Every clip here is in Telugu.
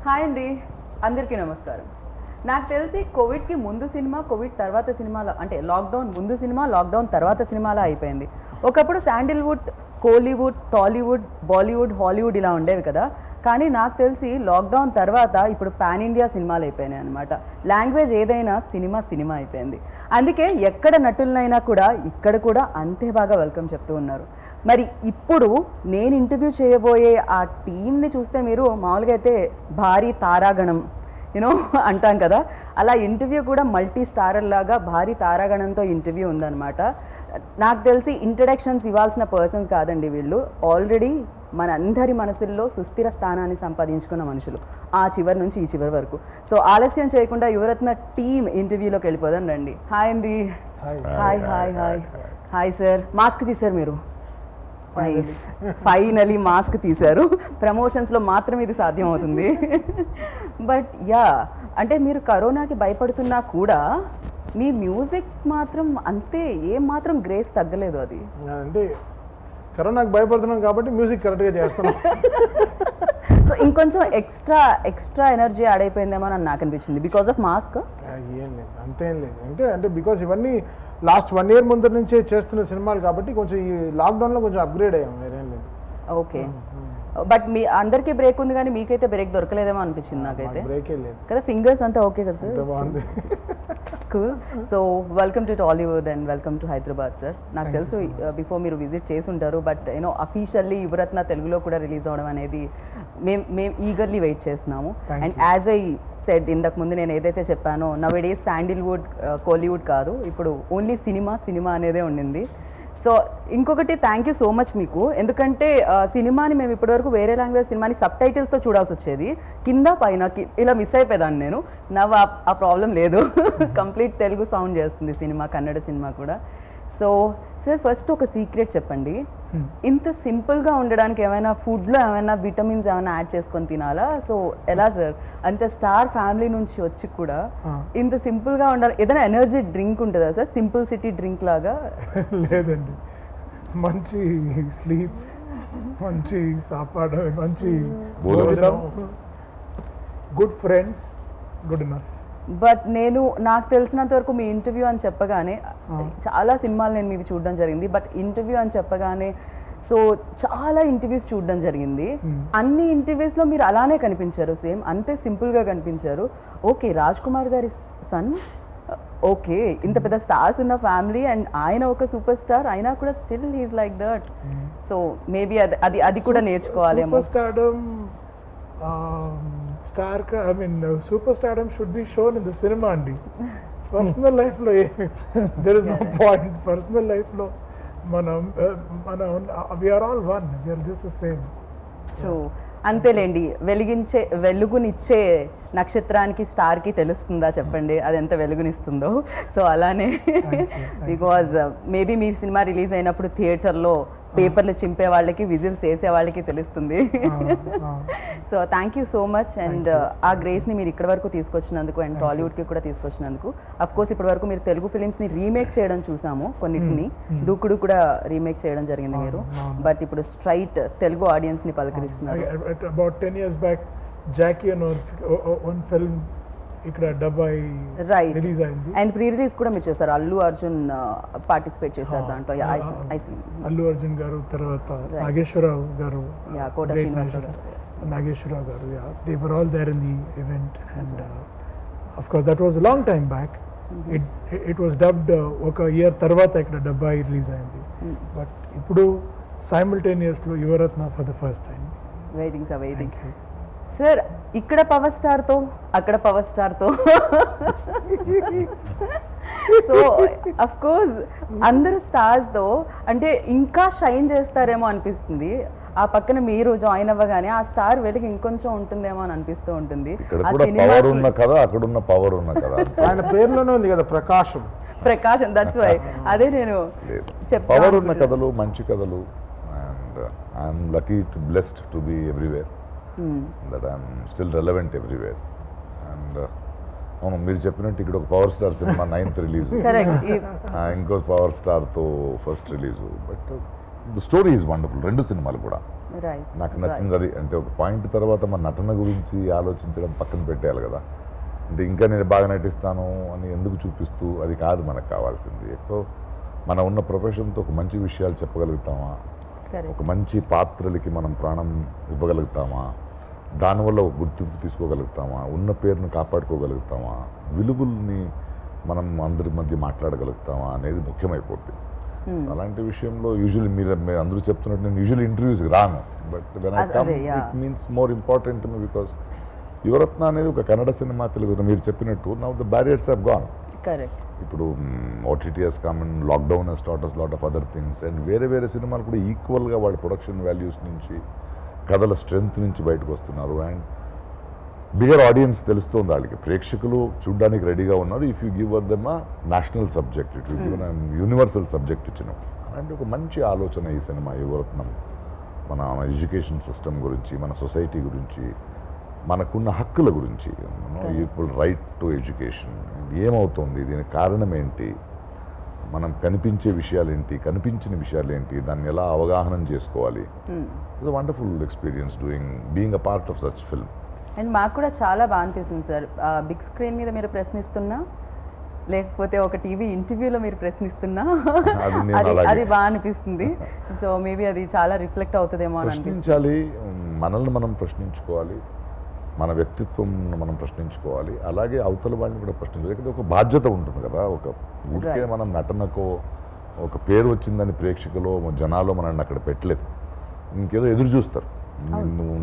హాయ్ అండి, అందరికీ నమస్కారం. నాకు తెలిసి కోవిడ్కి ముందు సినిమా, కోవిడ్ తర్వాత సినిమాలో, అంటే లాక్డౌన్ ముందు సినిమా, లాక్డౌన్ తర్వాత సినిమాలో అయిపోయింది. ఒకప్పుడు శాండిల్వుడ్, కోలీవుడ్, టాలీవుడ్, బాలీవుడ్, హాలీవుడ్ ఇలా ఉండేవి కదా. కానీ నాకు తెలిసి లాక్డౌన్ తర్వాత ఇప్పుడు పాన్ ఇండియా సినిమాలు అయిపోయినాయి అనమాట. లాంగ్వేజ్ ఏదైనా సినిమా సినిమా అయిపోయింది. అందుకే ఎక్కడ నటులనైనా కూడా ఇక్కడ కూడా అంతే బాగా వెల్కమ్ చెప్తూ ఉన్నారు. మరి ఇప్పుడు నేను ఇంటర్వ్యూ చేయబోయే ఆ టీంని చూస్తే మీరు మామూలుగా అయితే భారీ తారాగణం అంటాం కదా, అలా ఇంటర్వ్యూ కూడా మల్టీ స్టారర్ లాగా భారీ తారాగణంతో ఇంటర్వ్యూ ఉందన్నమాట. నాకు తెలిసి ఇంట్రడక్షన్స్ ఇవ్వాల్సిన పర్సన్స్ కాదండి వీళ్ళు. ఆల్రెడీ మన అందరి మనసుల్లో సుస్థిర స్థానాన్ని సంపాదించుకున్న మనుషులు, ఆ చివరి నుంచి ఈ చివరి వరకు. సో ఆలస్యం చేయకుండా యువరత్న టీమ్ ఇంటర్వ్యూలోకి వెళ్ళిపోదాం రండి. హాయ్ అండి. Hi hi hi hi sir. Mask తీశారు మీరు, నైస్. ఫైనలీ మాస్క్ తీశారు. ప్రమోషన్స్లో మాత్రం ఇది సాధ్యం అవుతుంది. బట్ యా, అంటే మీరు కరోనాకి భయపడుతున్నా కూడా మీ మ్యూజిక్ మాత్రం అంతే, ఏం మాత్రం గ్రేస్ తగ్గలేదు. అది అంటే కరోనాకి భయపడుతున్నాం కాబట్టి మ్యూజిక్ కరెక్ట్గా చేస్తున్నాం. సో ఇంకొంచెం ఎక్స్ట్రా ఎనర్జీ యాడ్ అయిపోయిందేమో అని నాకు అనిపించింది బికాస్ ఆఫ్ మాస్క్. ఏం లేదు, అంతేం లేదు. అంటే బికాస్ ఇవన్నీ లాస్ట్ 1 year ముందర నుంచే చేస్తున్న సినిమాలు కాబట్టి కొంచెం ఈ లాక్డౌన్లో కొంచెం అప్గ్రేడ్ అయ్యాం, వేరేం లేదు. ఓకే, బట్ మీ అందరికీ బ్రేక్ ఉంది కానీ మీకైతే బ్రేక్ దొరకలేదేమో అనిపించింది నాకైతే. బ్రేకే లేదు కదా, ఫింగర్స్ అంతా ఓకే కదా సార్? బాగుంది. Cool. So welcome to Tollywood and welcome to Hyderabad sir. నాకు తెలుసు బిఫోర్ మీరు విజిట్ చేసి ఉంటారు, బట్ అఫీషియల్లీ యువరత్న తెలుగులో కూడా రిలీజ్ అవ్వడం అనేది మేము ఈగర్లీ వెయిట్ చేస్తున్నాము. అండ్ యాజ్ ఐ సెడ్ ఇంతకు ముందు నేను ఏదైతే చెప్పానో, నౌడేస్ శాండిల్వుడ్, కోలీవుడ్ కాదు, ఇప్పుడు ఓన్లీ సినిమా అనేదే ఉండింది. సో ఇంకొకటి థ్యాంక్ యూ సో మచ్ మీకు, ఎందుకంటే సినిమాని మేము ఇప్పటివరకు వేరే లాంగ్వేజ్ సినిమాని సబ్ టైటిల్స్తో చూడాల్సి వచ్చేది, కింద పైన ఇలా మిస్ అయిపోయేదాన్ని నేను. నవ్వు ఆ ప్రాబ్లం లేదు. కంప్లీట్ తెలుగు సౌండ్ చేస్తుంది సినిమా, కన్నడ సినిమా కూడా. సో సార్, ఫస్ట్ ఒక సీక్రెట్ చెప్పండి. ఇంత సింపుల్గా ఉండడానికి ఏమైనా ఫుడ్లో ఏమైనా విటమిన్స్ ఏమైనా యాడ్ చేసుకొని తినాలా? సో ఎలా సార్, అంత స్టార్ ఫ్యామిలీ నుంచి వచ్చి కూడా ఇంత సింపుల్గా ఉండాలి? ఏదైనా ఎనర్జీ డ్రింక్ ఉంటుందా సార్, సింపుల్ సిటీ డ్రింక్ లాగా? లేదండి, మంచి స్లీప్, మంచి సాపాడు, మంచి భోజనం, good friends, good enough. But నాకు తెలిసినంత వరకు మీ ఇంటర్వ్యూ అని చెప్పగానే, చాలా సినిమాలు నేను మీకు చూడడం జరిగింది, బట్ ఇంటర్వ్యూ అని చెప్పగానే సో చాలా ఇంటర్వ్యూస్ చూడడం జరిగింది. అన్ని ఇంటర్వ్యూస్లో మీరు అలానే కనిపించారు, సేమ్ అంతే సింపుల్గా కనిపించారు. ఓకే, రాజ్ కుమార్ గారి సన్, ఓకే, ఇంత పెద్ద స్టార్స్ ఉన్న ఫ్యామిలీ అండ్ ఆయన ఒక సూపర్ స్టార్ అయినా కూడా still he's like that. So maybe అది కూడా నేర్చుకోవాలేమో. Super stardom should be shown in the cinema అండి. పర్సనల్ లైఫ్లో there is no point. Personal లైఫ్లో మనం we're all one, we're just the same. True, అంతేలేండి. వెలుగునిచ్చే నక్షత్రానికి, స్టార్కి తెలుస్తుందా చెప్పండి అది ఎంత వెలుగునిస్తుందో? సో అలానే బికాజ్ మేబీ మీ సినిమా రిలీజ్ అయినప్పుడు థియేటర్లో పేపర్లు చింపే వాళ్ళకి, విజిల్స్ వేసే వాళ్ళకి తెలుస్తుంది. So thank you so much. And ఆ గ్రేస్ని మీరు ఇక్కడి వరకు తీసుకొచ్చినందుకు అండ్ టాలీవుడ్కి కూడా తీసుకొచ్చినందుకు. అఫ్ కోర్స్ ఇప్పటి వరకు మీరు తెలుగు ఫిలిమ్స్ని రీమేక్ చేయడం చూసాము, కొన్నిటిని. దూకుడు కూడా రీమేక్ చేయడం జరిగింది మీరు, బట్ ఇప్పుడు స్ట్రైట్ తెలుగు ఆడియన్స్ని పలకరిస్తున్నారు. అబౌట్ 10 years బ్యాక్ జాకీ అని వన్ ఫిల్మ్ ఇక్కడ డబ్బాయి రిలీజ్ అయింది, అండ్ ప్రీ రిలీజ్ కూడా మీరు చేశారు. అల్లు అర్జున్ పార్టిసిపేట్ చేశారు దాంట్లో. అల్లు అర్జున్ గారు, తర్వాత నాగేశ్వరరావు గారు, కోట శ్రీనివాసరావు గారు, నాగేశ్వరరావు గారు, they were all there in the event. And of course that was a long time back. It was dubbed ఒక ఇయర్ తర్వాత ఇక్కడ డబ్బాయి రిలీజ్ అయింది. బట్ ఇప్పుడు సైమల్టేనియస్లో Yuvarathna for the first time. Waiting sir, ఇక్కడ పవర్ స్టార్తో అక్కడ పవర్ స్టార్తో. సో అఫ్ కోర్స్ అందరు స్టార్స్తో అంటే ఇంకా షైన్ చేస్తారేమో అనిపిస్తుంది. ఆ పక్కన మీరు జాయిన్ అవ్వగానే ఆ స్టార్ వెలుగు ఇంకొంచెం ఉంటుందేమో అని అనిపిస్తూ ఉంటుంది. ఆయన పేరులోనే ఉంది కదా, ప్రకాశం. దట్స్ వై అదే నేను చెప్పాను. పవర్ ఉన్న కథలు, మంచి కథలు. And I'm lucky to blessed to be everywhere, that I'm still relevant everywhere. And అవును, మీరు చెప్పినట్టు ఇక్కడ ఒక power star cinema 9th release, ఇంకో పవర్ స్టార్తో first release. But story is wonderful. 2 సినిమాలు కూడా రైట్. నాకు నచ్చింది అది. అంటే ఒక పాయింట్ తర్వాత మన నటన గురించి ఆలోచించడం పక్కన పెట్టేయాలి కదా. అంటే ఇంకా నేను బాగా నటిస్తాను అని ఎందుకు చూపిస్తూ అది కాదు మనకు కావాల్సింది. ఎక్కువ మన ఉన్న ప్రొఫెషన్తో ఒక మంచి విషయాలు చెప్పగలుగుతామా, ఒక మంచి పాత్రలకి మనం ప్రాణం ఇవ్వగలుగుతామా, దానివల్ల ఒక గుర్తింపు తీసుకోగలుగుతామా, ఉన్న పేరును కాపాడుకోగలుగుతామా, విలువల్ని మనం అందరి మధ్య మాట్లాడగలుగుతామా అనేది ముఖ్యమైపోతుంది. అలాంటి విషయంలో యూజువల్లీ మీరు అందరూ చెప్తున్నట్టు నేను యూజువల్లీ ఇంటర్వ్యూస్కి రాను. But when I come it means more important to me because Yuvarathna అనేది ఒక కన్నడ సినిమా, తెలుగు మీరు చెప్పినట్టు now the barriers have gone. Correct. ఇప్పుడు OTT has come and lockdown has taught us lot of other things and వేరే వేరే సినిమాలు కూడా ఈక్వల్గా వాళ్ళ ప్రొడక్షన్ వాల్యూస్ నుంచి కథల స్ట్రెంగ్త్ నుంచి బయటకు వస్తున్నారు. అండ్ బిగర్ ఆడియన్స్ తెలుస్తుంది వాళ్ళకి, ప్రేక్షకులు చూడడానికి రెడీగా ఉన్నారు. If you give them a national subject, it will give universal subject ఇచ్చినాం. అలాంటి ఒక మంచి ఆలోచన ఈ సినిమా యువరత్నం. మన ఎడ్యుకేషన్ సిస్టమ్ గురించి, మన సొసైటీ గురించి, మనకున్న హక్కుల గురించి, ఈక్వల్ రైట్ టు ఎడ్యుకేషన్, ఏమవుతుంది, దీనికి కారణం ఏంటి, మనం కనిపించే విషయాలు ఏంటి, కనిపించిన విషయాలు ఏంటి, దాన్ని ఎలా అవగాహన చేసుకోవాలి. It's a wonderful experience being a part of such film. And మాకు కూడా చాలా బాగా అనిపిస్తుంది సార్, బిగ్ స్క్రీన్ మీద మీరు ప్రశ్నిస్తున్నా లేకపోతే ఒక టీవీ ఇంటర్వ్యూలో మీరు ప్రశ్నిస్తున్నా అది బాగా అనిపిస్తుంది. సో మేబీ అది చాలా రిఫ్లెక్ట్ అవుతుందేమో అని ప్రశ్నించాలి, మనల్ని మనం ప్రశ్నించుకోవాలి, మన వ్యక్తిత్వం మనం ప్రశ్నించుకోవాలి, అలాగే అవతల వాళ్ళని కూడా ప్రశ్నించాలి. ఒక బాధ్యత ఉంటుంది కదా. ఒక ఊరికే మనం నటనకో ఒక పేరు వచ్చిందని ప్రేక్షకులు జనాలు మనల్ని అక్కడ పెట్టలేదు, ఇంకేదో ఎదురు చూస్తారు. నువ్వు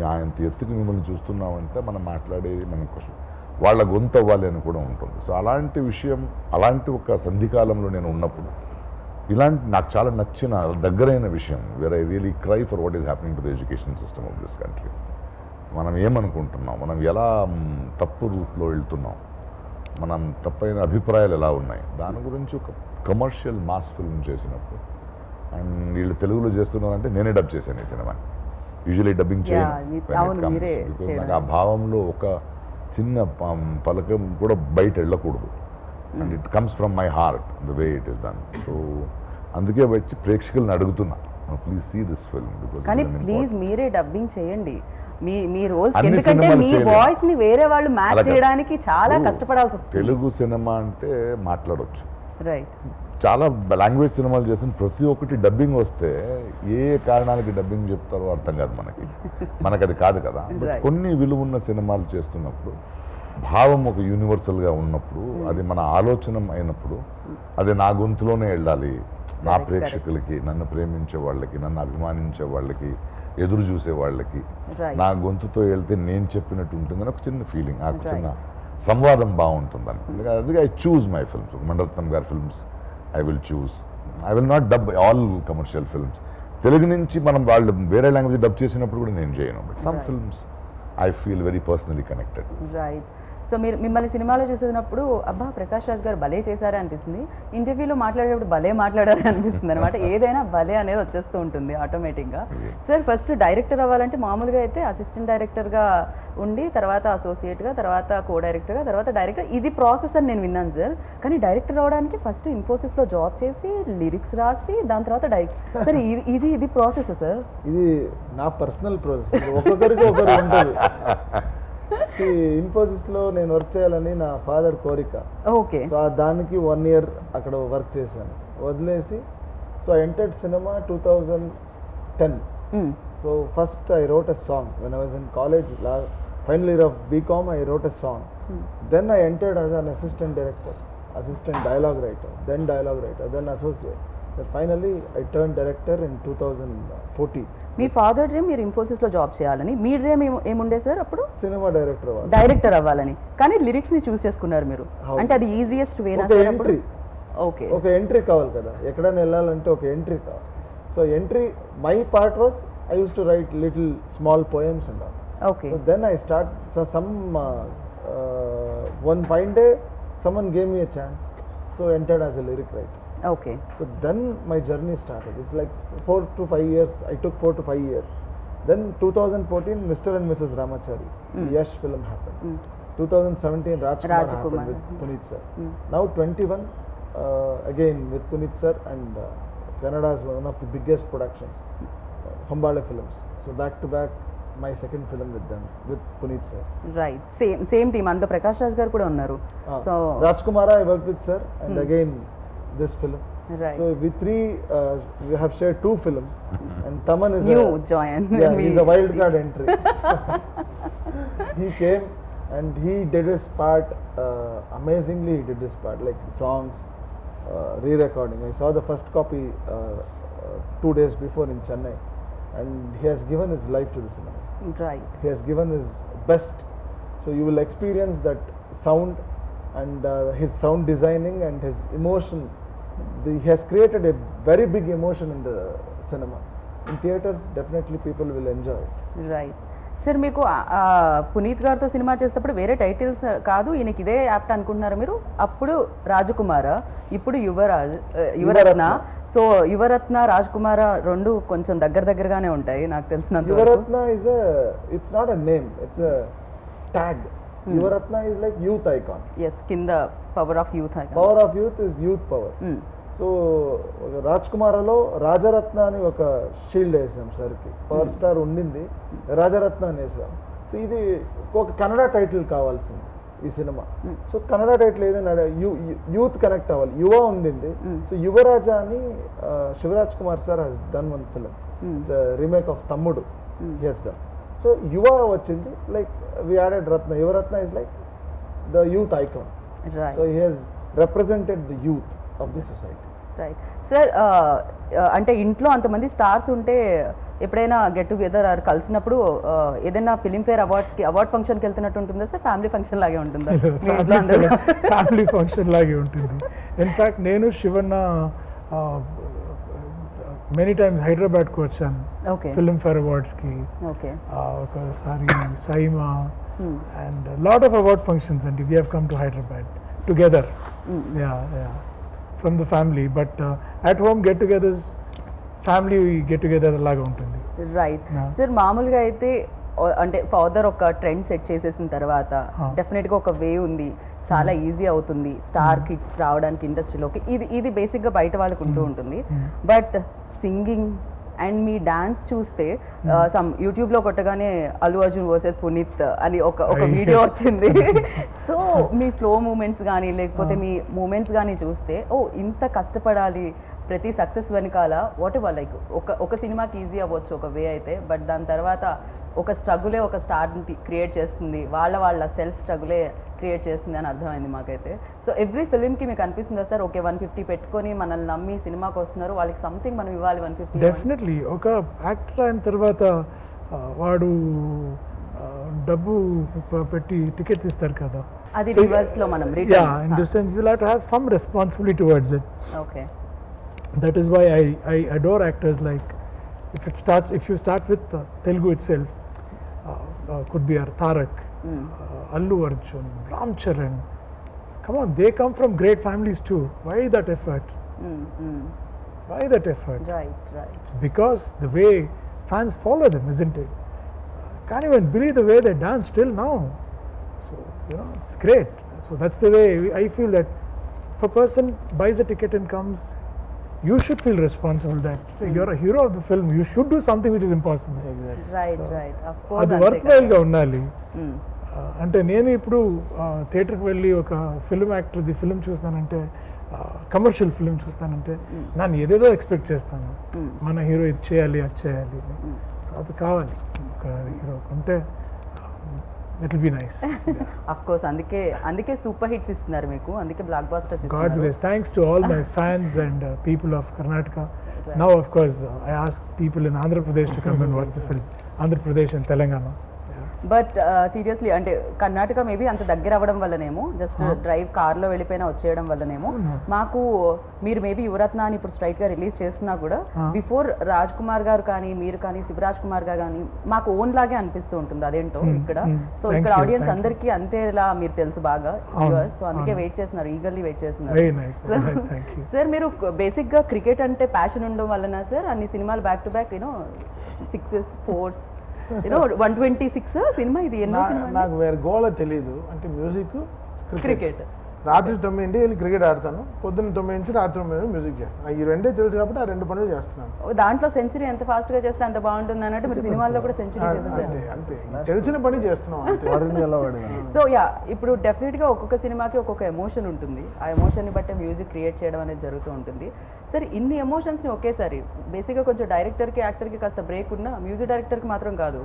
ఆయన ఎత్తుకు మిమ్మల్ని చూస్తున్నావంటే మనం మాట్లాడేది మన క్వశ్చన్ వాళ్ళ గొంతు అవ్వాలి అని కూడా ఉంటుంది. సో అలాంటి విషయం, అలాంటి ఒక సంధికాలంలో నేను ఉన్నప్పుడు ఇలాంటి నాకు చాలా నచ్చిన దగ్గరైన విషయం where I really cry for what is happening to the education system of this country. మనం ఏమనుకుంటున్నాం, మనం ఎలా తప్పు రూట్లో వెళ్తున్నాం, మనం తప్పైన అభిప్రాయాలు ఎలా ఉన్నాయి, దాని గురించి ఒక కమర్షియల్ మాస్ ఫిల్మ్ చేసినప్పుడు. అండ్ వీళ్ళు తెలుగులో చేస్తున్నారంటే నేనే డబ్ చేశాను ఈ సినిమా. యూజువలీ డబ్బింగ్ చేయను, నాకు ఆ భావంలో ఒక చిన్న పలకం కూడా బయట వెళ్ళకూడదు. And it comes from my heart the way it is done. So అందుకే వచ్చి ప్రేక్షకులను అడుగుతున్నా, ప్లీజ్ సీ దిస్ ఫిల్మ్. కానీ ప్లీజ్ మీరే డబ్బింగ్ చేయండి మీ రోల్స్, ఎందుకంటే మీ వాయిస్ ని వేరే వాళ్ళు మ్యాచ్ చేయడానికి చాలా కష్టపడాల్సి వస్తుంది. తెలుగు సినిమా అంటే మాట్లాడవచ్చు, రైట్. చాలా లాంగ్వేజ్ సినిమాలు చేసిన ప్రతి ఒక్కటి డబ్బింగ్ వస్తే ఏ కారణాలకి డబ్బింగ్ చెప్తారో అర్థం కాదు మనకు అది కాదు కదా. కొన్ని విలువ ఉన్న సినిమాలు చేస్తున్నప్పుడు భావం ఒక యూనివర్సల్గా ఉన్నప్పుడు, అది మన ఆలోచన అయినప్పుడు, అది నా గొంతులోనే వెళ్ళాలి. నా ప్రేక్షకులకి, నన్ను ప్రేమించే వాళ్ళకి, నన్ను అభిమానించే వాళ్ళకి, ఎదురు చూసే వాళ్ళకి నా గొంతుతో వెళ్తే నేను చెప్పినట్టు ఉంటుందని ఒక చిన్న ఫీలింగ్, నాకు చిన్న సంవాదం బాగుంటుందని. అందుకే I choose my films. Mani Ratnam గారి films I will choose. I will not dub all commercial films. Telugu నుంచి మనం వాళ్ళు వేరే లాంగ్వేజ్ డబ్ చేసినప్పుడు కూడా నేను చేయను. But some films I feel very personally connected. Right. So మీరు మిమ్మల్ని సినిమాలో చూసినప్పుడు అబ్బా ప్రకాష్ రాజ్ గారు భలే చేశారే అనిపిస్తుంది, ఇంటర్వ్యూలో మాట్లాడేటప్పుడు భలే మాట్లాడారే అనిపిస్తుంది అనమాట. ఏదైనా భలే అనేది వచ్చేస్తూ ఉంటుంది ఆటోమేటిక్గా. సార్ ఫస్ట్ డైరెక్టర్ అవ్వాలంటే మామూలుగా అయితే అసిస్టెంట్ డైరెక్టర్గా ఉండి తర్వాత అసోసియేట్గా, తర్వాత కో డైరెక్టర్గా, తర్వాత డైరెక్టర్, ఇది ప్రాసెస్ అని నేను విన్నాను సార్. కానీ డైరెక్టర్ అవ్వడానికి ఫస్ట్ ఇన్ఫోసిస్లో జాబ్ చేసి లిరిక్స్ రాసి దాని తర్వాత డైరెక్ట్ సార్, ఇది ప్రాసెస్ సార్? ఇది నా పర్సనల్ ప్రాసెస్, ఒక్కొక్కరికి ఒకరు ఉంటుంది. ఇన్ఫోసిస్లో నేను వర్క్ చేయాలని నా ఫాదర్ కోరిక. ఓకే. సో దానికి 1 year అక్కడ వర్క్ చేశాను, వదిలేసి so I entered cinema 2010. So first I wrote a song when I was in college, final year of BCom. I wrote a song. Then I entered as an assistant director, assistant dialogue writer, then dialogue writer, then associate. Then finally I turned director in 2014. Me father dream మీరు ఇన్ఫోసిస్లో జాబ్ చేయాలని, మీ డ్రీమ్ ఏముండే సార్ అప్పుడు? సినిమా డైరెక్టర్ అవ్వాలని. కానీ లిరిక్స్ని చూస్ చేసుకున్నారు మీరు, అంటే అది ఈజియెస్ట్ వేనా సార్ అప్పుడు? ఓకే. ఒక ఎంట్రీ కావాలి కదా, ఎక్కడైనా వెళ్ళాలంటే ఒక ఎంట్రీ కావాలి. So entry, my part was I used to write little small poems and all. Okay. So then I start, so one fine day someone gave me a chance, so entered as a lyric writer. Okay. So then my journey started. It's like 4 to 5 years. I took 4 to 5 years. Then 2014, Mr. and Mrs. Ramachari, Yash film happened. 2017, Rajkumar happened with Puneet sir. Now 21, again with Puneet sir and Canada's one of the biggest productions, Hambale Films. So back to back, my second film with them, with Puneet sir. Right same team అందులో ప్రకాష్ రాజ్ గారు కూడా ఉన్నారు. So Rajkumar, I worked with sir, and again this film. Right So we three, we have shared 2 films, and Taman is new join yeah, he's a wild card entry. He came and he did his part amazingly. He did his part, like songs, re-recording. I saw the first copy 2 days before in Chennai, and he has given his life to the cinema. Right He has given his best. So you will experience that sound and his sound designing and his emotion. He has created a very big emotion in the cinema. In theaters, definitely people will enjoy it. Right sir మీకు పునీత్ గారితో సినిమా చేసేటప్పుడు వేరే టైటిల్స్ కాదు ఈయనకి ఇదే యాప్ట్ అనుకుంటున్నారా మీరు? అప్పుడు రాజకుమార, ఇప్పుడు యువరత్న. సో యువరత్న రాజకుమార రెండు కొంచెం దగ్గరగానే ఉంటాయి నాకు తెలిసినంత వరకు. Yuvaratna is it's not a name, it's a tag. Yuvaratna is like youth icon. Yes కింద power of youth. Power of youth is youth power. So Raj కుమార్లో రాజరత్న అని ఒక షీల్డ్ వేసాం సార్కి. పవర్ స్టార్ ఉండింది, రాజరత్న అని వేసాం. సో ఇది ఒక కన్నడ టైటిల్ కావాల్సింది ఈ సినిమా. సో కన్నడ టైటిల్ ఏదైనా యూత్ కనెక్ట్ అవ్వాలి. యువ ఉండింది. సో యువరాజా అని Shivaraj Kumar sir he's done one film. It's remake of Thammudu he he's done. So Yuva వచ్చింది, like we added Ratna. Yuvaratna is like the youth icon. Right so he he's represented the youth of the society. Right sir, అంటే ఇంట్లో అంతమంది స్టార్స్ ఉంటే ఎప్పుడైనా గెట్ టుగెదర్ ఆర్ కలిసినప్పుడు ఏదైనా ఫిలింఫేర్ అవార్డ్ ఫంక్షన్కి వెళ్తున్నట్టు ఉంటుందా సార్? ఫ్యామిలీ ఫంక్షన్ లాగే ఉంటుందా? మీ ఇంట్లో అందరూ ఫ్యామిలీ ఫంక్షన్ లాగే ఉంటుంది. ఇన్ఫ్యాక్ట్ నేను శివన్న మెనీ టైమ్స్ హైదరాబాద్కి వచ్చాను ఓకే ఫిల్మ్ఫేర్ అవార్డ్స్కి. ఓకే ఒకసారి SIIMA and lot of award functions అండి. We have come to Hyderabad together. From the family. But at home get togethers family get together లాగా ఉంటుంది. రైట్ సార్, మామూలుగా అయితే అంటే ఫాదర్ ఒక ట్రెండ్ సెట్ చేసేసిన తర్వాత డెఫినెట్గా ఒక వే ఉంది, చాలా ఈజీ అవుతుంది స్టార్ కిడ్స్ రావడానికి ఇండస్ట్రీలోకి. ఇది బేసిక్గా బయట వాళ్ళకు ఉంటూ ఉంటుంది. But singing and me dance చూస్తే సమ్ యూట్యూబ్లో కొట్టగానే అల్లు అర్జున్ వర్సెస్ పునీత్ అని ఒక వీడియో వచ్చింది. సో మీ ఫ్లో మూమెంట్స్ కానీ లేకపోతే మీ మూమెంట్స్ కానీ చూస్తే ఇంత కష్టపడాలి ప్రతి సక్సెస్ వెనకాల. వాట్ ఎవర్ లైక్ ఒక సినిమాకి ఈజీ అవ్వచ్చు ఒక వే అయితే, బట్ దాని తర్వాత ఒక స్ట్రగులే ఒక స్టార్ని క్రియేట్ చేస్తుంది, వాళ్ళ సెల్ఫ్ స్ట్రగులే క్రియేట్ చేస్తుంది అని అర్థమైంది మాకైతే. సో ఎవ్రీ ఫిలింకి మీకు అనిపిస్తుందా సార్, ఓకే 150 పెట్టుకొని మనల్ని నమ్మి సినిమాకి వస్తున్నారు, వాళ్ళకి సంథింగ్ మనం ఇవ్వాలి 150? డెఫినెట్లీ ఒక యాక్టర్ అయిన తర్వాత వాడు డబ్బు పెట్టి టికెట్స్ ఇస్తారు కదా, అది రివర్స్లో మనం in this sense will have to have some responsibility towards it. Okay, that is why I adore actors like if you start with Telugu itself, could be Tarak, Allu Arjun, Ram Charan. Come on, they come from great families too. Why that effort? Why that effort? Right. It's because the way fans follow them, isn't it? Can't even believe the way they dance till now. So it's great. So that's the way I feel that if a person buys a ticket and comes, you should feel responsible that you're a hero of the film. You should do something which is impossible. Right. Of course. అది వర్త్వైల్గా ఉండాలి. అంటే నేను ఇప్పుడు థియేటర్కి వెళ్ళి ఒక ఫిల్మ్ యాక్టర్ది ఫిల్మ్ చూస్తానంటే, కమర్షియల్ ఫిల్మ్ చూస్తానంటే నన్ను ఏదేదో ఎక్స్పెక్ట్ చేస్తాను. మన హీరో ఇది చేయాలి, అది చేయాలి. సో అది కావాలి ఒక హీరో ఉంటే. It will be nice. Of course, అందుకే సూపర్ హిట్స్ ఇస్తున్నారు మీకు, అందుకే బ్లాక్ బస్టర్స్ God's ఇస్తున్నారు. grace. Thanks to all my fans and people of Karnataka. Right. Now, of course, I ask people in Andhra Pradesh to come and watch the film. Andhra Pradesh and Telangana. But seriously అంటే కర్ణాటక మేబీ అంత దగ్గర అవ్వడం వల్లనేమో, జస్ట్ డ్రైవ్ కార్లో వెళ్ళిపోయినా వచ్చేయడం వల్లనేమో మాకు మీరు మేబీ యువరత్న అని ఇప్పుడు స్ట్రైట్గా రిలీజ్ చేస్తున్నా కూడా బిఫోర్ రాజ్ కుమార్ గారు కానీ మీరు కానీ శివరాజ్ కుమార్ గారు కానీ మాకు ఓన్ లాగే అనిపిస్తూ ఉంటుంది అదేంటో ఇక్కడ. సో ఇక్కడ ఆడియన్స్ అందరికీ అంతేలా మీరు తెలుసు బాగా, సో అందుకే వెయిట్ చేస్తున్నారు, ఈగర్లీ వెయిట్ చేస్తున్నారు. Very nice. Thank you. Sir మీరు బేసిక్గా క్రికెట్ అంటే ప్యాషన్ ఉండడం వలన సార్ అన్ని సినిమాలు back to back 6s 4s 126 cinema ఇది ఎన్నో సినిమా? నాకు వేరే గోళ తెలీదు, అంటే మ్యూజిక్ క్రికెట్ రాత్రి 9 వెళ్ళి క్రికెట్ ఆడతాను, పొద్దున్న 9 నుంచి రాత్రి 9 మ్యూజిక్ చేస్తాను. ఈ రెండే తెలుసు కాబట్టి ఆ 2 పనులు చేస్తున్నాను. దాంట్లో సెంచరీ ఎంత ఫాస్ట్గా చేస్తే అంత బాగుంటుంది అన్నట్టు మీరు సినిమాల్లో కూడా సెంచరీ చేసేసారు. అంతే అంతే తెలిసిన పని చేస్తున్నాం అంతే. వాడిని ఎలా వాడినా సో యా, ఇప్పుడు డెఫినెట్గా ఒక్కొక్క సినిమాకి ఒక్కొక్క ఎమోషన్ ఉంటుంది. ఆ ఎమోషన్ని బట్టి మ్యూజిక్ క్రియేట్ చేయడం అనేది జరుగుతూ ఉంటుంది. సరే, ఇన్ని ఎమోషన్స్ని ఒకేసారి బేసిక్గా కొంచెం డైరెక్టర్కి యాక్టర్కి కాస్త బ్రేక్ ఉన్న మ్యూజిక్ డైరెక్టర్కి మాత్రం కాదు,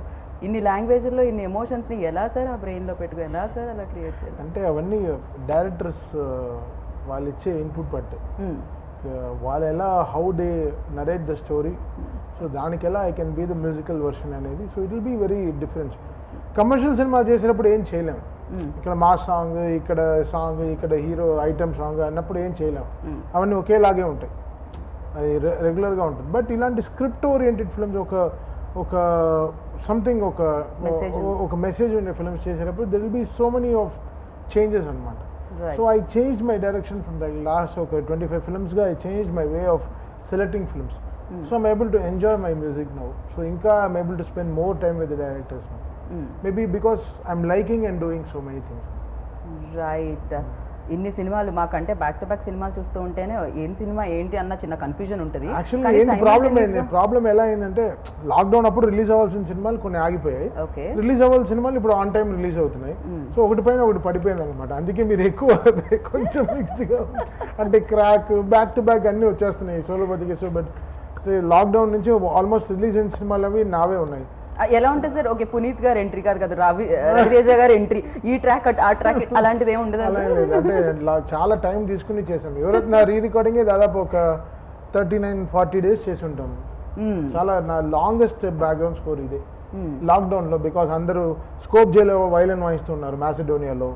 ఇన్ని లాంగ్వేజ్లో ఇన్ని ఎమోషన్స్ని ఎలా సార్ ఆ బ్రెయిన్లో పెట్టుకుని ఎలా సార్ అలా క్రియేట్ చేయాలి? అంటే అవన్నీ డైరెక్టర్స్ వాళ్ళు ఇచ్చే ఇన్పుట్ బట్టి, వాళ్ళు ఎలా how they narrate the story, so దానికి ఎలా I can be the musical version అనేది. So it will be very difference. Commercial cinema చేసినప్పుడు ఏం చేయలేము, ఇక్కడ మా సాంగ్, ఇక్కడ హీరో ఐటమ్ సాంగ్ అన్నప్పుడు ఏం చేయలేము, అవన్నీ ఒకేలాగే ఉంటాయి, అది రెగ్యులర్గా ఉంటుంది. బట్ ఇలాంటి స్క్రిప్ట్ ఓరియంటెడ్ ఫిల్మ్స్ ఒక సంథింగ్ ఒక మెసేజ్ ఉండే ఫిల్మ్స్ చేసేటప్పుడు there will be so many of changes అనమాట. So I change my direction from the last ఒక 25 ఫిల్మ్స్గా I change my way of selecting films. So I'm able to enjoy my music now. So ఇంకా I'm able to spend more time with the directors now. Maybe because I'm liking and doing so many things. Right. ఇన్ని సినిమాలు మాకంటే బ్యాక్ టు బ్యాక్ సినిమాలు చూస్తూ ఉంటేనే ఏం సినిమా ఏంటి అన్న చిన్న కన్ఫ్యూజన్ ఉంటుంది. యాక్చువల్లీ ఏంటి ప్రాబ్లం ఎలా అయిందంటే లాక్డౌన్ అప్పుడు రిలీజ్ అవ్వాల్సిన సినిమాలు కొన్ని ఆగిపోయాయి, రిలీజ్ అవ్వాల్సిన సినిమాలు ఇప్పుడు ఆన్ టైం రిలీజ్ అవుతున్నాయి. సో ఒకటి పైన ఒకటి పడిపోయింది అనమాట. అందుకే మీరు ఎక్కువ కొంచెం మిక్స్డ్గా అంటే క్రాక్ బ్యాక్ టు బ్యాక్ అన్నీ వచ్చేస్తున్నాయి. సోలోపతికి సో బట్ లాక్డౌన్ నుంచి ఆల్మోస్ట్ రిలీజ్ అయిన సినిమాలు అవి నావే ఉన్నాయి. ఎలా ఉంటుంది సార్? ఓకే, పునీత్ గారు ఎంట్రీ కాదు కదా, రవితేజ గారు ఎంట్రీ, ఈ ట్రాక్ ఆ ట్రాక్ అలాంటిది ఏమి ఉండదు. అంటే చాలా టైం తీసుకుని చేసాం. ఎవరైతే నా రికార్డింగే దాదాపు ఒక 39-40 days చేసి ఉంటాము. చాలా నా లాంగెస్ట్ బ్యాక్గ్రౌండ్ స్కోర్ ఇదే లాక్డౌన్లో. బికాస్ అందరూ స్కోప్ జేలో వైలన్ వాయిస్తున్నారు మాసిడోనియాలో,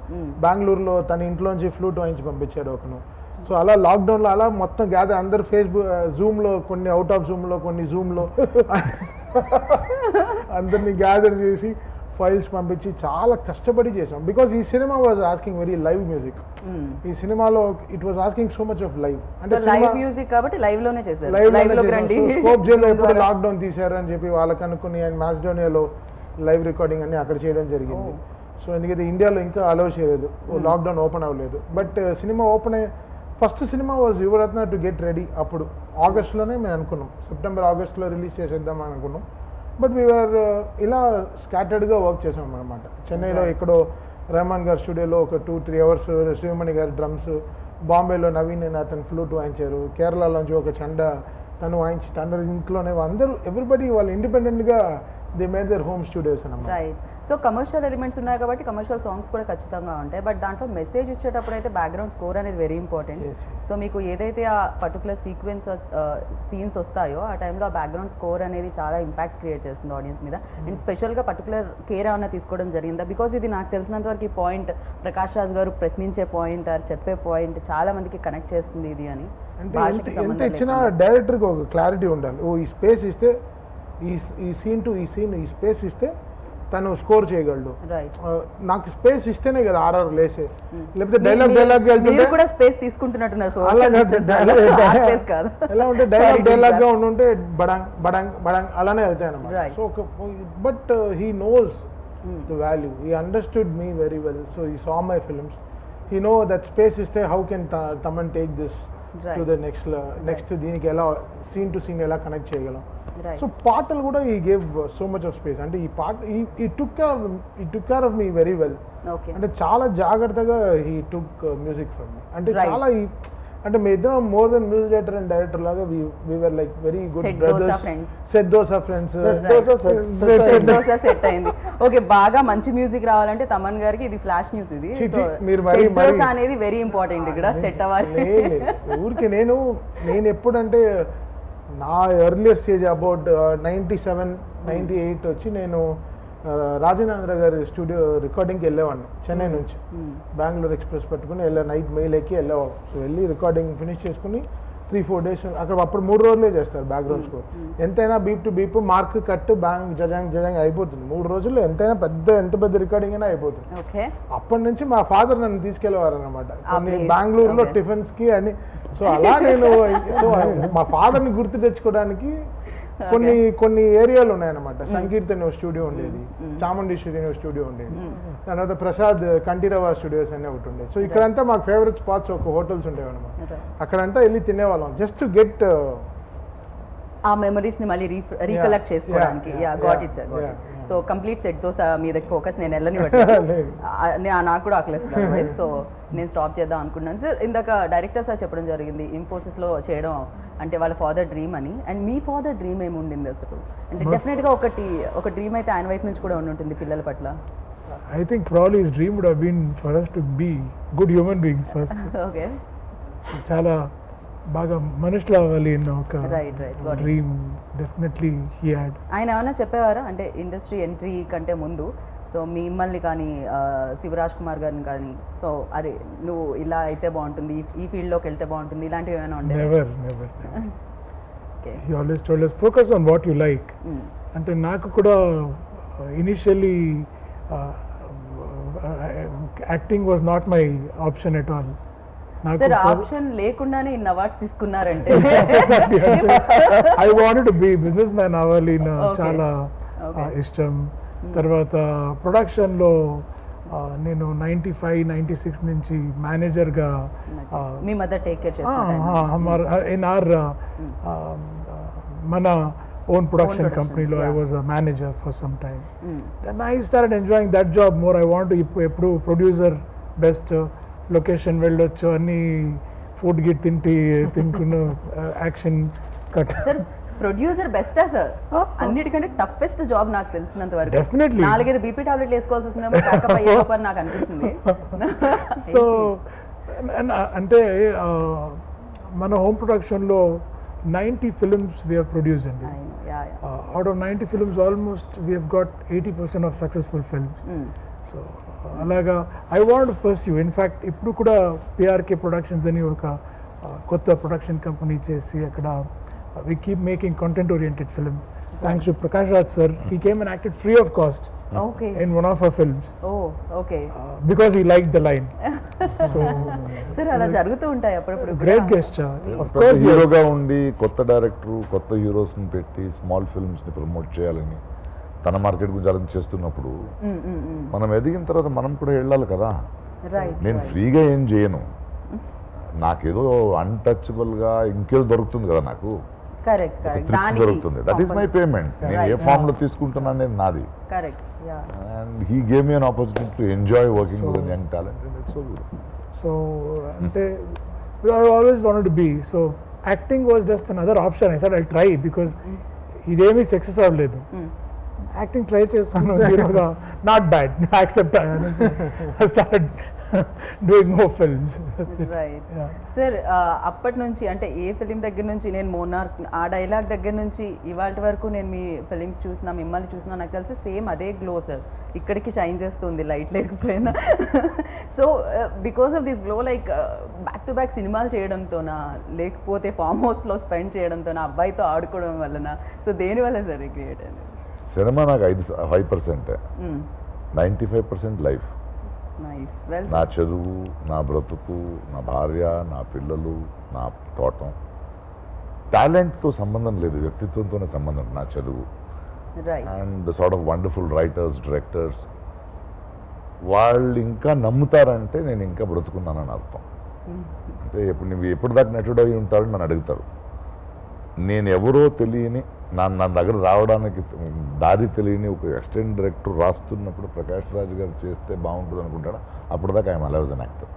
బెంగళూరులో తన ఇంట్లోంచి ఫ్లూట్ వాయించి పంపించాడు ఒకను. సో అలా లాక్డౌన్లో అలా మొత్తం గ్యాదర్ అందరూ ఫేస్బుక్ జూమ్లో, కొన్ని అవుట్ ఆఫ్ జూమ్లో, కొన్ని జూమ్లో అందరినీ గ్యాదర్ చేసి ఫైల్స్ పంపించి చాలా కష్టపడి చేసాం. బికాస్ ఈ cinema was asking very live music. ఈ సినిమాలో it was asking so much of live. అంటే లైవ్ మ్యూజిక్ కాబట్టి లైవ్ లోనే చేశారు. స్కోప్ జేలో ఎప్పుడు లాక్డౌన్ తీశారు అని చెప్పి వాళ్ళకి అనుకుని అండ్ మాసిడోనియాలో లైవ్ రికార్డింగ్ అన్ని అక్కడ చేయడం జరిగింది. సో ఎందుకంటే ఇండియాలో ఇంకా అలౌ చేయలేదు, లాక్డౌన్ ఓపెన్ అవ్వలేదు. బట్ సినిమా ఓపెన్ అయ్యి first cinema was Yuvaratna to get ready. అప్పుడు ఆగస్ట్లోనే మేము అనుకున్నాం, సెప్టెంబర్ ఆగస్ట్లో రిలీజ్ చేసేద్దాం అనుకున్నాం. బట్ వీఆర్ ఇలా స్కాటర్డ్గా వర్క్ చేసాం అనమాట. చెన్నైలో ఎక్కడో రెహమాన్ గారి స్టూడియోలో ఒక 2-3 hours శివమణి గారి డ్రమ్స్, బాంబేలో నవీన్ అని అతను ఫ్లూట్ వాయించారు, కేరళలోంచి ఒక చండ తను వాయించి తన ఇంట్లోనే అందరూ ఎవ్రీబడి వాళ్ళు ఇండిపెండెంట్గా they made their home studios అన్నమాట. రైట్. సో కమర్షియల్ ఎలిమెంట్స్ ఉన్నాయి కాబట్టి కమర్షియల్ సాంగ్స్ కూడా ఖచ్చితంగా ఉంటాయి. బట్ దాంట్లో మెసేజ్ ఇచ్చేటప్పుడు అయితే బ్యాక్గ్రౌండ్ స్కోర్ అనేది వెరీ ఇంపార్టెంట్. సో మీకు ఏదైతే ఆ పర్టికులర్ సీన్స్ వస్తాయో ఆ టైంలో ఆ బ్యాక్గ్రౌండ్ స్కోర్ అనేది చాలా ఇంపాక్ట్ క్రియేట్ చేస్తుంది ఆడియన్స్ మీద. అండ్ స్పెషల్గా పర్టికులర్ కేర్ ఏమన్నా తీసుకోవడం జరిగిందా? బికాజ్ ఇది నాకు తెలిసినంత వరకు ఈ పాయింట్ ప్రకాష్ రాజ్ గారు ప్రశ్నించే పాయింట్ ఆర్ చెప్పే పాయింట్ చాలా మందికి కనెక్ట్ చేస్తుంది ఇది అని. అంటే ఎంత ఇచ్చినా డైరెక్టర్కి ఒక క్లారిటీ ఉండాలి. ఓ ఈ స్పేస్ ఇస్తే ఈ సీన్ టు ఈ సీన్ ఈ స్పేస్ ఇస్తే తను స్కోర్ చేయగలడు. నాకు స్పేస్ ఇస్తేనే కదా ఆర్ఆర్ లేసే, లేకపోతే డైలాగ్ వెళ్తుంటే కూడా స్పేస్ తీసుకుంటున్నట్టున్నారు. ఎలా ఉంటే డైలాగ్ గా ఉంటే బడంగ్ బడంగ్ బడంగ్ అలానే వెళ్తాయి అన్నమాట. So but he knows the value, he understood me very well. So he saw my films, he know that space ఇస్తే how can Thaman take this to the next దీనికి ఎలా సీన్ టు సీన్ ఎలా కనెక్ట్ చేయగలం. సో పాటలు కూడా he gave so much of space. అంటే ఈ పాట he took care of me very well. అంటే చాలా జాగ్రత్తగా he took music from me. అంటే చాలా అంటే మీ ఇద్దరం more than music director and director లాగా we were like very good brothers. Set dosa friends. Set అయింది. ఓకే, బాగా మంచి మ్యూజిక్ రావాలంటే తమన్ గారికి ఇది ఫ్లాష్ న్యూస్. ఇది అనేది వెరీ ఇంపార్టెంట్ ఇక్కడ సెట్ అవ్వాలి. ఊరికి నేను ఎప్పుడంటే నా ఎర్లియర్ స్టేజ్ అబౌట్ 97-98 వచ్చి నేను రాజేంద్ర గారి స్టూడియో రికార్డింగ్కి వెళ్ళేవాడిని. చెన్నై నుంచి బెంగళూరు ఎక్స్ప్రెస్ పట్టుకుని నైట్ మెయిల్ ఎక్కి వెళ్ళేవాళ్ళం. సో వెళ్ళి రికార్డింగ్ ఫినిష్ చేసుకుని 3-4 days అక్కడ అప్పుడు 3 రోజులే చేస్తారు బ్యాక్గ్రౌండ్ స్కోర్. ఎంతైనా beep to beep mark cut bang జజాంగ్ అయిపోతుంది 3 రోజుల్లో. ఎంతైనా ఎంత పెద్ద రికార్డింగ్ అయినా అయిపోతుంది. అప్పటి నుంచి మా ఫాదర్ నన్ను తీసుకెళ్లేవారు అనమాట కొన్ని బెంగళూరులో టిఫిన్స్కి అని. సో అలా నేను మా ఫాదర్ని గుర్తు తెచ్చుకోవడానికి కొన్ని ఏరియాలు ఉన్నాయన్నమాట. సంకీర్తన్ స్టూడియో ఉండేది, చాముండి స్టూడియో ఉండేది, దాని తర్వాత ప్రసాద్ కంఠీరవ స్టూడియోస్ అనే ఒకటి ఉండేది. సో ఇక్కడంతా మాకు ఫేవరెట్ స్పాట్స్ ఒక హోటల్స్ ఉండేవి అనమాట. అక్కడంతా వెళ్ళి తినేవాళ్ళం జస్ట్ టు గెట్ ఆ మెమరీస్ ని మళ్ళీ రీకలెక్ట్ చేసుకోవడానికి. Got it sir. So complete set dosa మీద ఫోకస్ నేను వెళ్ళని నాకు కూడా ఆకలిస్తుంది. సో నేను స్టాప్ చేద్దాం అనుకున్నాను సార్. ఇందాక డైరెక్టర్ సార్ చెప్పడం జరిగింది ఇన్ఫోసిస్లో చేయడం అంటే వాళ్ళ ఫాదర్ డ్రీమ్ అని. అండ్ మీ ఫాదర్ డ్రీమ్ ఏమి ఉండింది అసలు? అంటే డెఫినెట్గా ఒక డ్రీమ్ అయితే ఆయన వైపు నుంచి కూడా ఉంటుంది పిల్లల పట్ల. I think probably his dream would have been for us to be good human beings first. Okay, చాలా బాగా మనుషులు అవ్వాలి అన్న ఒక right dream definitely he had. ఆయన ఏమైనా చెప్పేవారా అంటే ఇండస్ట్రీ ఎంట్రీ కంటే ముందు? సో మిమ్మల్ని కానీ శివరాజ్ కుమార్ గారిని కానీ సో అరే నువ్వు ఇలా అయితే బాగుంటుంది, ఈ ఫీల్డ్లోకి వెళ్తే బాగుంటుంది, ఇలాంటివి ఏమైనా ఉంటాయి? Never okay, he always told us focus on what you like. అంటే నాకు కూడా initially acting was not my option at all. Sir option లేకుండానే ఇన్ని అవార్డ్స్ తీసుకున్నారంటే I wanted to be businessman అవ్వాలి చాలా ఇష్టం. తర్వాత ప్రొడక్షన్లో నేను 95-96 నుంచి మేనేజర్గా మీ మదర్ టేక్ కేర్ చేస్తారు ఇన్ ఆర్ మన own production company lo I was a manager for some time. Then I started enjoying that job more. I want to eppudu producer best location vellochu anni food git తింటున్న యాక్షన్ కట్. సార్ ప్రొడ్యూసర్ బెస్టా సార్? అన్నిటికంటే టఫెస్ట్ జాబ్ నాకు తెలిసినంత వరకు. డెఫినెట్లీ 4-5 బీపీ టాబ్లెట్లు వేసుకోవాల్సి వస్తుందేమో బ్యాకప్ అయ్యేటప్పుడు అని నాకు అనిపిస్తుంది. సో అంటే మన హోమ్ ప్రొడక్షన్లో 90 films we have produced and out of 90 films almost we have got 80% of successful films. So అలాగా I want to pursue. In fact ఇప్పుడు కూడా PRK Productions అని ఒక కొత్త ప్రొడక్షన్ కంపెనీ చేసి అక్కడ we keep making content oriented films. Thanks to Prakash Raj sir, he came and acted free of cost in one of our films. Because he liked the line. So sir అలా జరుగుతూ ఉంటాయి అప్పుడప్పుడు. Great gesture. Of కొత్త course హీరోగా ఉండి కొత్త డైరెక్టర్ కొత్త హీరోస్ని పెట్టి స్మాల్ ఫిల్మ్స్ని ప్రమోట్ చేయాలని తన మార్కెట్ గురించి ఆలోచన చేస్తున్నప్పుడు మనం ఎదిగిన తర్వాత మనం కూడా వెళ్ళాలి కదా. నేను ఫ్రీగా ఏం చేయను, నాకేదో అన్టచబుల్గా ఇంకేదో దొరుకుతుంది కదా, నాకు దొరుకుతుంది. That is my payment. నేను ఏ ఫామ్ లో తీసుకుంటున్నా అనేది నాది. And he gave me an opportunity to enjoy working with young talent. It's so beautiful. So అంటే I always wanted to be. So acting was just another option. I said I'll try because ఇదేమీ సక్సెస్ అవ్వలేదు. యాక్టింగ్ ట్రై చేస్తాను, హీరోగా not bad, accept. I started doing more films. Right sir. అప్పటి నుంచి అంటే ఏ ఫిలిం దగ్గర నుంచి నేను మోనార్క్ ఆ డైలాగ్ దగ్గర నుంచి ఇవాళ వరకు నేను మీ ఫిలిమ్స్ చూసినా మిమ్మల్ని చూసినా నాకు తెలిసి సేమ్ అదే గ్లో సార్ ఇక్కడికి షైన్ చేస్తుంది లైట్ లేకపోయినా. So because of this glow like back to back సినిమాలు చేయడంతోనా లేకపోతే ఫామ్ హౌస్లో స్పెండ్ చేయడంతోనా అబ్బాయితో ఆడుకోవడం వలన? సో దేనివల్ల సార్ క్రియేట్ అనేది? సినిమా నాకు 5%, 95% లైఫ్. నా చదువు, నా బ్రతుకు, నా భార్య, నా పిల్లలు, నా తోటం. టాలెంట్తో సంబంధం లేదు, వ్యక్తిత్వంతోనే సంబంధం నా చదువు. And sort of wonderful writers, directors వాళ్ళు ఇంకా నమ్ముతారంటే నేను ఇంకా బ్రతుకున్నానని అర్థం. అంటే నువ్వు ఎప్పుడు దాకా నటుడు అయి ఉంటారని నన్ను అడుగుతారు. నేను ఎవరో తెలియని నా దగ్గర రావడానికి దారి తెలియని ఒక అసిస్టెంట్ డైరెక్టర్ రాస్తున్నప్పుడు ప్రకాష్ రాజ్ గారు చేస్తే బాగుంటుంది అనుకుంటాడు. అప్పుడు దాకా I'm always an actor.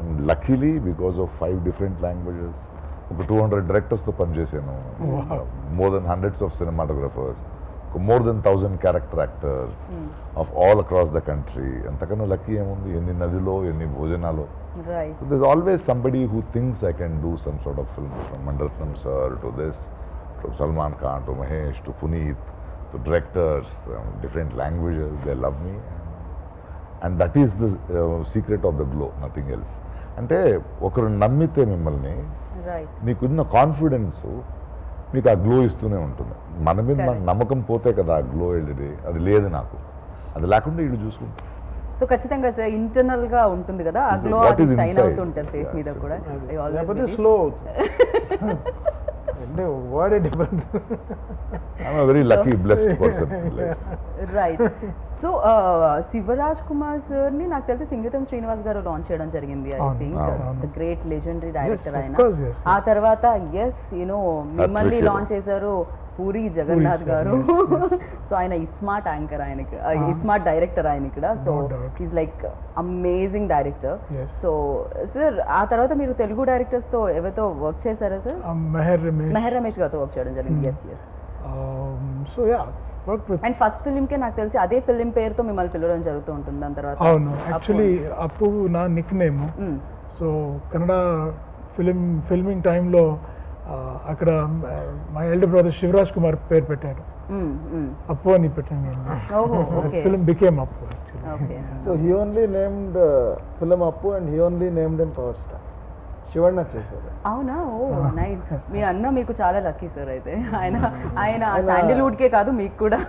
And luckily because of 5 different languages ఒక 200 డైరెక్టర్స్తో పనిచేసాను. More than hundreds of cinematographers, more than 1000 character actors of all across the country. ఎంతకన్నా లక్కీ ఏముంది? ఎన్ని నదిలో ఎన్ని భోజనాలు. So there's always somebody who thinks I can do some sort of film, from Mandaratnam sir to this, from Salman Khan to Mahesh to Puneet to directors, different languages, they love me. And that is the secret of the glow, nothing else. అంటే ఒకరు నమ్మితే మిమ్మల్ని మీకున్న కాన్ఫిడెన్స్ మీకు ఆ గ్లో ఇస్తూనే ఉంటుంది. మన మీద నాకు నమ్మకం పోతే కదా ఆ గ్లో వెళ్ళేది. అది లేదు నాకు, అది లేకుండా వీళ్ళు చూసుకుంటారు. సో ఖచ్చితంగా సార్ ఇంటర్నల్ గా ఉంటుంది కదా ఆ గ్లో, అది షైన్ అవుతుంటుంది ఫేస్ మీద కూడా. స్లో అవుతుంది. అంటే word difference. I'm a very lucky blessed person. Right. So Shivaraj Kumar సార్ని నాకు తెలిసి సింగీతం శ్రీనివాస్ గారు లాంచ్ చేయడం జరిగింది. ఐ అవును, థింక్ అవును. The great legendary director of ఆయన. course, yes. ఆ తర్వాత మిమ్మల్ని Hat-trick లాంచ్ చేశారు పూరి జగన్నాథ్ sir, గారు. yes, yes. సో ఆయన ఇస్మార్ట్ యాంకర్ ఆయనకి, ఇస్మార్ట్ డైరెక్టర్ ఆయన ఇక్కడ. So No doubt. Is like amazing director. Yes. So sir ఆ తర్వాత మీరు తెలుగు డైరెక్టర్స్ తో ఎవరితో వర్క్ చేశారా సార్? మెహర్ రమేష్. మెహర్ రమేష్ గారితో వర్క్ చేయడం జరిగింది. Yes yes. So yeah work with. And first film కే నాకు తెలిసి అదే ఫిలిం పేరుతో మిమ్మల్ని పిలవడం జరుగుతూ ఉంటుంది. దాని తర్వాత అవును, యాక్చువల్లీ అప్పు నా Nick name. So Kannada filming టైంలో అక్కడ మా ఎల్డర్ బ్రదర్ శివరాజ్ కుమార్ పేరు పెట్టాడు, అప్పు అని పెట్టాను ఓహో, నేను. Okay film became Appu actually. Okay. So he only named film Appu and he only named in power star. Shivanna చేశారు. అవునా? ఓ నైస్. మీ అన్న మీకు చాలా లక్కీ సార్. అయితే ఆయన ఆయన శాండిల్వుడ్ కే కాదు మీకు కూడా.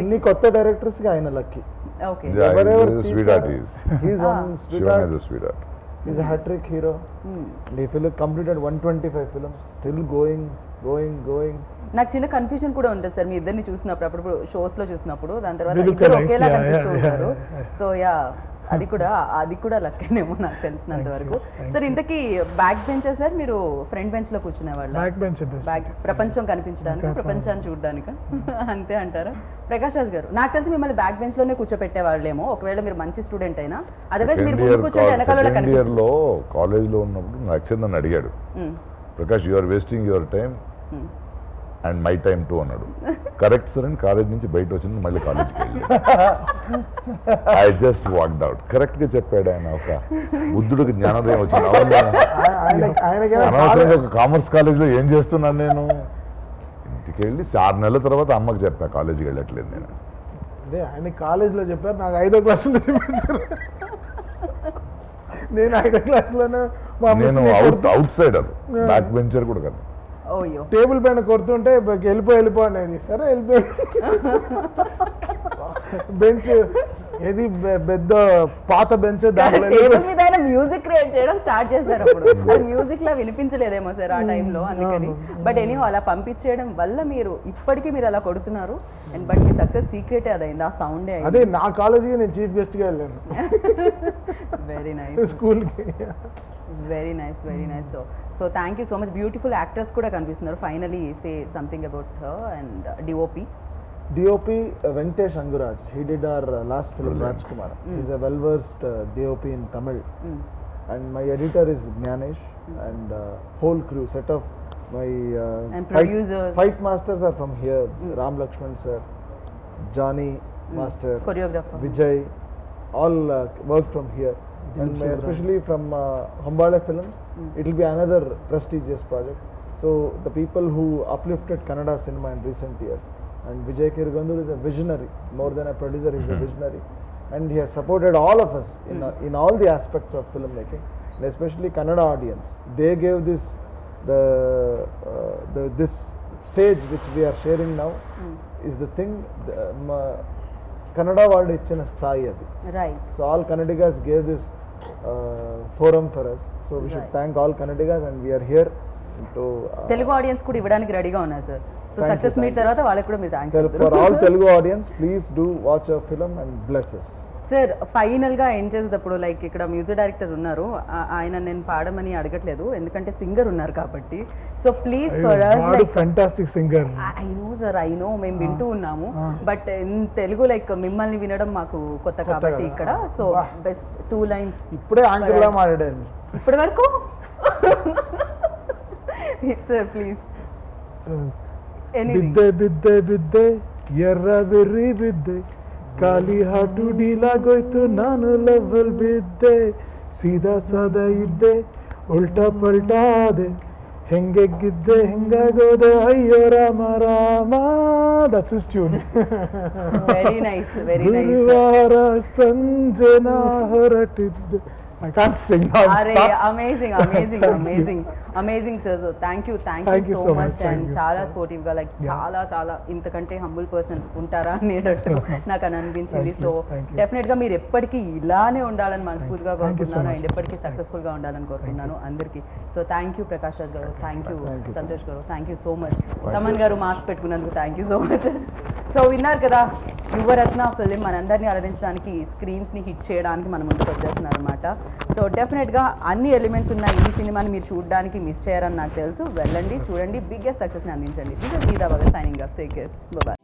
అన్ని కొత్త డైరెక్టర్స్ కి ఆయన lucky. Okay. Sweetheart is. He's on Shivan is a sweetheart. He's a hat-trick hero. And he completed 125 films, still going. నాకు చిన్న కన్ఫ్యూజన్ కూడా ఉంటుంది సార్ మీ ఇద్దరిని చూసినప్పుడు, అప్పుడు షోస్ లో చూసినప్పుడు. దాని తర్వాత Very ఇద్దరు correct. ఒకేలా Yeah, కనిపిస్తూ yeah, ఉంటారు. yeah. సో యా అది కూడా లక్కేనేమో నాకు తెలిసినంత వరకు. Thank సార్ ఇంతకీ బ్యాక్ బెంచ్ సార్ మీరు ఫ్రంట్ బెంచ్ లో కూర్చునే వాళ్ళ? Back bench best. బ్యాక్ ప్రపంచం కనిపించడానికి, ప్రపంచాన్ని చూడడానికి అంతే అంటారా? ప్రకాష్ రాజ్ గారు నాకు తెలిసి మిమ్మల్ని బ్యాక్ బెంచ్ లోనే కూర్చోపెట్టే వాళ్ళేమో ఒకవేళ మీరు మంచి స్టూడెంట్ అయినా. అదర్వైజ్ మీరు ముందు కూర్చొని వెనకాల సెకండ్ ఇయర్ లో కాలేజ్లో ఉన్నప్పుడు నా అక్షర్ నన్ను అడిగాడు, Prakash you are wasting your time and my time too అన్నాడు. కరెక్ట్ సార్ అని కాలేజ్ నుంచి బయట వచ్చింది, మళ్ళీ కాలేజ్కి వెళ్ళి I just walked out. Correct గా చెప్పాడు ఆయన. ఒక బుద్ధుడికి జ్ఞానోదయం వచ్చింది. అనవసరంగా ఒక కామర్స్ కాలేజ్లో ఏం చేస్తున్నాను నేను. ఇంటికి వెళ్ళి 6 నెలల తర్వాత అమ్మకి చెప్పా కాలేజీకి వెళ్ళట్లేదు నేను. అదే ఆయన కాలేజ్లో చెప్పారు, నాకు 5వ క్లాసులో చెప్పించారు. నేను 5వ క్లాస్లోనే మా నేను అవుట్ సైడర్, బ్యాక్ బెంచర్ కూడా కదా. ఓయ్యో. టేబుల్ పైన కొడుతుంటే వెళ్ళిపో అనేది. సరే వెళ్ళిపోయి బెంచ్ ఏది పెద్ద పాత బెంచ్ దాంట్లో టేబుల్ మీద ఆయన మ్యూజిక్ క్రియేట్ చేయడం స్టార్ట్ చేశారు. అప్పుడు అది మ్యూజిక్ లా వినిపించలేదేమో సార్ ఆ టైంలో, అందుకని. బట్ ఎనీహో అలా పంపించేయడం వల్ల మీరు ఇప్పటికీ మీరు అలా కొడుతున్నారు. అండ్ బట్ మీ సక్సెస్ సీక్రెటే అదైంది, ఆ సౌండే అయింది. అదే నా కాలేజీకి నేను చీఫ్ గెస్ట్ గా వెళ్ళాను వెరీ నైస్, స్కూల్కి. Very nice, very nice. So thank you so much. Beautiful actors కూడా కనిపిస్తున్నారు. Finally say something about her and DOP. DOP Venkatesh Anguraj. He did our last film Rajkumar. He's a well-versed DOP in Tamil. And my editor is Gyanesh. And whole crew, set of my And producers. fight masters are from here. Ram Lakshman sir, Johnny master, Choreographer. Vijay, all worked from here. And especially from Hambala Films, it will be another prestigious project. So the people who uplifted Kannada cinema in recent years. And Vijay Kirgandur is a visionary, more than a producer, he's a visionary. And he has supported all of us in all the aspects of filmmaking, and especially Kannada audience. They gave this this stage which we are sharing now is the thing. Kannada world ichina sthayi adi. Right. So all Kannadigas gave this forum for us. So we should Right. thank all Kannadigas, and we are here to Telugu audience కూడా ఇవ్వడానికి రెడీగా ఉన్నారు sir. So Thank you, success meet thank you. తర్వాత వాళ్ళకి కూడా మీరు thanks for all Telugu audience, please do watch our film and bless us. Sir final గా ఏం చేసేటప్పుడు లైక్ ఇక్కడ మ్యూజిక్ డైరెక్టర్ ఉన్నారు, ఆయన నేను పాడమని అడగట్లేదు ఎందుకంటే సింగర్ ఉన్నారు కాబట్టి. So please for us like fantastic singer. I know sir, I know మేము వింటూ ఉన్నాము, బట్ ఇన్ తెలుగు లైక్ మిమ్మల్ని వినడం మాకు కొత్త కాబట్టి ఇక్కడ. సో బెస్ట్ 2 lines ఇప్పుడే యాంకర్ లా మాట్లాడాను. ఇప్పటి వరకు. సార్ ప్లీజ్ ಬಿದ್ದೆ ಬಿದ್ದೆ ಬಿದ್ದೆ ಎರ್ರ ಬೆರ್ರಿ ಬಿದ್ದೆ ಖಾಲಿ ಹಾಟು ಡೀಲಾಗೋಯ್ತು ನಾನು ಲವ್ವಲ್ ಬಿದ್ದೆ ಸೀದಾ ಸಾದ ಇದ್ದೆ ಉಲ್ಟಾ ಪಲ್ಟಾ ಆದೆ ಹೆಂಗೆಗ್ಗಿದ್ದೆ ಹೆಂಗಾಗೋದೆ ಅಯ್ಯೋ Rama Rama. That's his tune. Very nice, very nice. ಗುರುವಾರ ಸಂಜೆ ನಾ ಹೊರಟಿದ್ದೆ I can't sing now. అరే Stop. Amazing amazing sir. So thank you Thank you so so much. much. Thank and you. చాలా స్పోర్టివ్ గా లైక్ చాలా ఇంతకంటే హంబుల్ పర్సన్ ఉంటారా అనేటట్టు నాకు అని అనిపించింది. Thank you. So Thank you. Definite గా మీరు ఎప్పటికీ ఇలానే ఉండాలని మనస్ఫూర్తిగా Thank you so కోరుకుంటున్నాను. much. అండ్ ఎప్పటికీ సక్సెస్ఫుల్ గా ఉండాలని కోరుకుంటున్నాను అందరికీ. So thank you Prakash Raj గారు, thank you Thank you. Santosh గారు, thank you so much. Thaman గారు మాస్క్ పెట్టుకున్నందుకు thank you so much. So విన్నారు కదా, యువరత్న ఫిలిం మనందరినీ అలరించడానికి స్క్రీన్స్ని హిట్ చేయడానికి మన ముందుకు వచ్చేస్తున్నారు అనమాట. సో డెఫినెట్గా అన్ని ఎలిమెంట్స్ ఉన్న ఈ సినిమాని మీరు చూడడానికి మిస్ చేయరని నాకు తెలుసు. వెళ్ళండి, చూడండి, బిగ్గెస్ట్ సక్సెస్ని అందించండి. This is Geetha Bhagat signing off. Take care, bye.